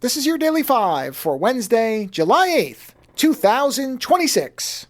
This is your Daily 5 for Wednesday, July 8th, 2026.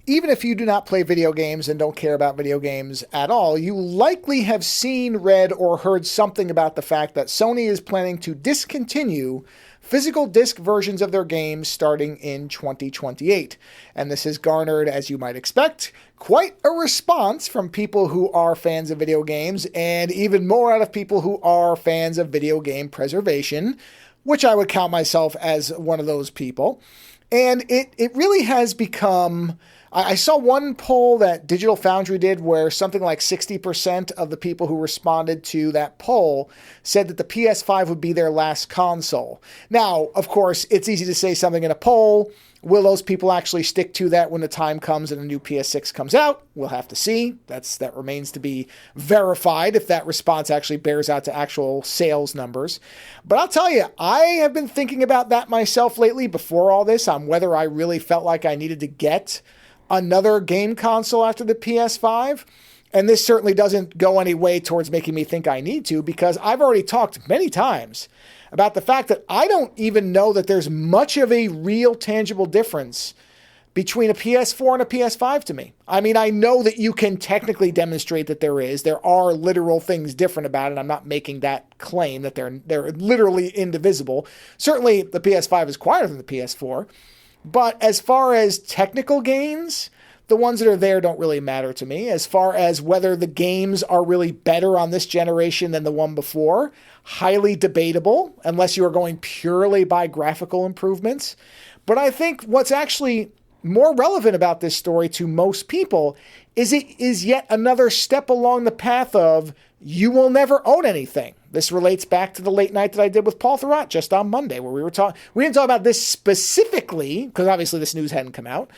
Even if you do not play video games and don't care about video games at all, you likely have seen, read, or heard something about the fact that Sony is planning to discontinue physical disc versions of their games starting in 2028. And this has garnered, as you might expect, quite a response from people who are fans of video games, and even more out of people who are fans of video game preservation, which I would count myself as one of those people. And it really has become... I saw one poll that Digital Foundry did where something like 60% of the people who responded to that poll said that the PS5 would be their last console. Now, of course, it's easy to say something in a poll. Will those people actually stick to that when the time comes and a new PS6 comes out? We'll have to see. That remains to be verified if that response actually bears out to actual sales numbers. But I'll tell you, I have been thinking about that myself lately before all this on whether I really felt like I needed to get another game console after the PS5. And this certainly doesn't go any way towards making me think I need to, because I've already talked many times about the fact that I don't even know that there's much of a real tangible difference between a PS4 and a PS5 to me. I mean, I know that you can technically demonstrate that there is. There are literal things different about it. I'm not making that claim that they're literally indivisible. Certainly, the PS5 is quieter than the PS4. But as far as technical gains, the ones that are there don't really matter to me. As far as whether the games are really better on this generation than the one before, highly debatable, unless you are going purely by graphical improvements. But I think what's actually more relevant about this story to most people is it is yet another step along the path of you will never own anything. This relates back to the late night that I did with Paul Thurrott just on Monday, where we didn't talk about this specifically, because obviously this news hadn't come out,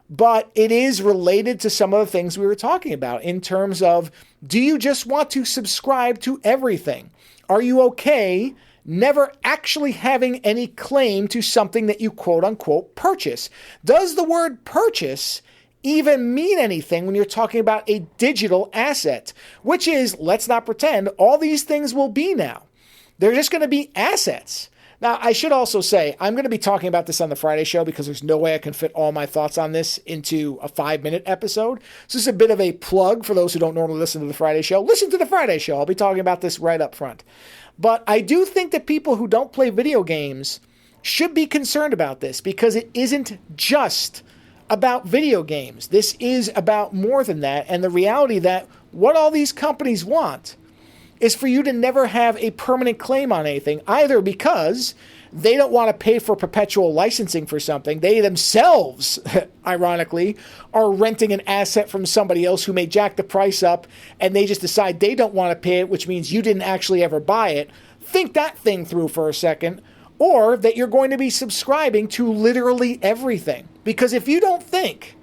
but it is related to some of the things we were talking about in terms of, do you just want to subscribe to everything? Are you okay never actually having any claim to something that you quote unquote purchase? Does the word purchase even mean anything when you're talking about a digital asset? Which is, let's not pretend, all these things will be now. They're just going to be assets. Now, I should also say, I'm going to be talking about this on the Friday show because there's no way I can fit all my thoughts on this into a 5-minute episode. So this is a bit of a plug for those who don't normally listen to the Friday show. Listen to the Friday show. I'll be talking about this right up front. But I do think that people who don't play video games should be concerned about this, because it isn't just about video games. This is about more than that. And the reality that what all these companies want is for you to never have a permanent claim on anything, either because they don't want to pay for perpetual licensing for something. They themselves, ironically, are renting an asset from somebody else who may jack the price up, and they just decide they don't want to pay it, which means you didn't actually ever buy it. Think that thing through for a second. Or that you're going to be subscribing to literally everything. Because if you don't think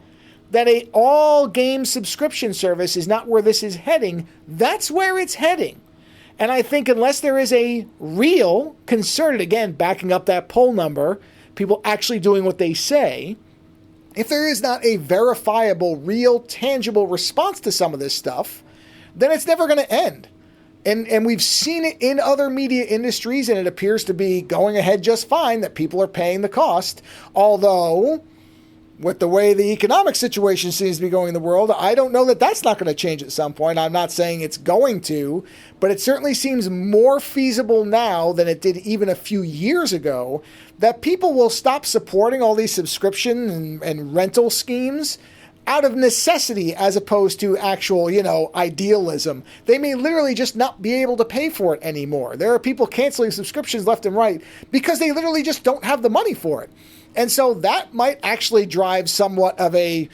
that a all-game subscription service is not where this is heading, that's where it's heading. And I think unless there is a real, concerted, again, backing up that poll number, people actually doing what they say, if there is not a verifiable, real, tangible response to some of this stuff, then it's never going to end. And we've seen it in other media industries, and it appears to be going ahead just fine, that people are paying the cost. Although, with the way the economic situation seems to be going in the world, I don't know that that's not going to change at some point. I'm not saying it's going to, but it certainly seems more feasible now than it did even a few years ago that people will stop supporting all these subscription and rental schemes out of necessity as opposed to actual, idealism. They may literally just not be able to pay for it anymore. There are people canceling subscriptions left and right because they literally just don't have the money for it. And so that might actually drive somewhat of a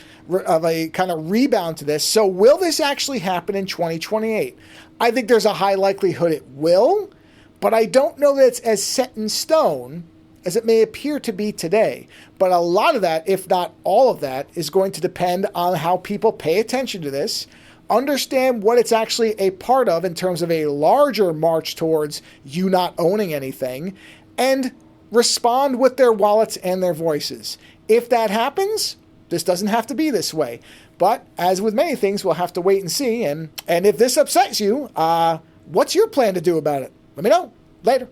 kind of rebound to this. So will this actually happen in 2028? I think there's a high likelihood it will, but I don't know that it's as set in stone as it may appear to be today. But a lot of that, if not all of that, is going to depend on how people pay attention to this, understand what it's actually a part of in terms of a larger march towards you not owning anything, and respond with their wallets and their voices. If that happens, this doesn't have to be this way. But as with many things, we'll have to wait and see. And if this upsets you, what's your plan to do about it? Let me know. Later.